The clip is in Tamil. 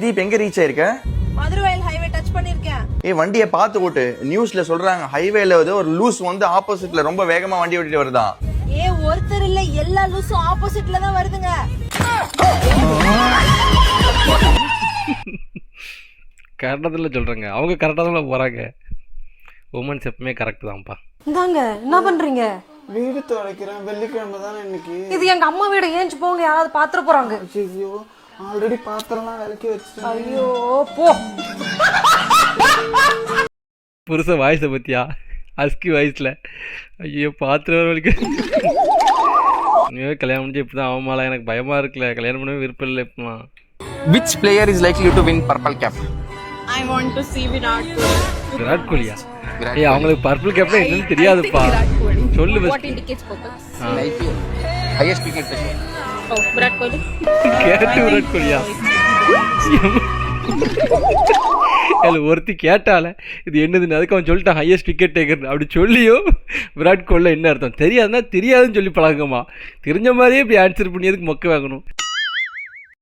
தீப் எங்க ரீச் ஆயிருக்க? மதுரவாயல் ஹைவே டச் பண்ணிருக்கேன். வண்டியை பார்த்து ஓட்டு. நியூஸ்ல சொல்றாங்க ஹைவேல ஒரு லூஸ் வந்து ஆப்போசிட்ல ரொம்ப வேகமா வண்டி ஓட்டிட்டு வருதான். ஒருத்தர் இல்ல, எல்லா லூஸும் ஆப்போசிட்ல தான் வருதுங்க. கரெக்டாக சொல்கிறேங்க, அவங்க கரெக்டாக தான் போகிறாங்க. உமன்ஸ் எப்பவுமே கரெக்ட் தான்ப்பா. இந்தாங்க, என்ன பண்றீங்க? வீடு துடைக்கிறேன். வெள்ளிக்கிழமை தானே இன்னைக்கு. இது எங்க அம்மா வீடு, ஏஞ்சி போங்க, யாராவது பாத்துற போறாங்க. ஐயோ, ஆல்ரெடி பாத்திரம்லாம் விளக்கி வச்சுட்டேன். ஐயோ போ. புருஷ வாய்ஸை பற்றியா? அஸ்கி வாய்ஸில் ஐயோ பாத்திரம் வரைக்கும். நீவே கல்யாணம் முடிஞ்சு இப்படி தான் அவமால. எனக்கு பயமாக இருக்குல்ல, கல்யாணம் பண்ணவே விருப்பம் இல்லை இப்போலாம். Which player is likely to win purple cap? I want to see Virat Kohli. Virat Goliath? ஏய், அவங்களுக்கு பர்பிள் கேப்ல என்னன்னு தெரியாதுப்பா. சொல்லு What first. indicates purple? IPL. Highest wicket taker. Oh, Virat Kohli. கேட்டு விராட் கோலியா? இல்லை ஒருத்தி கேட்டால இது என்னதுன்னு, அதுக்கு அவன் சொல்லிட்டான் ஹையஸ்ட் விக்கெட் டேக்கர். அப்படி சொல்லியும் விராட் கோலியில் என்ன அர்த்தம் தெரியாதுன்னா தெரியாதுன்னு சொல்லி பழகுமா. தெரிஞ்ச மாதிரியே இப்படி ஆன்சர் பண்ணி எதுக்கு மொக்க வாங்கணும்?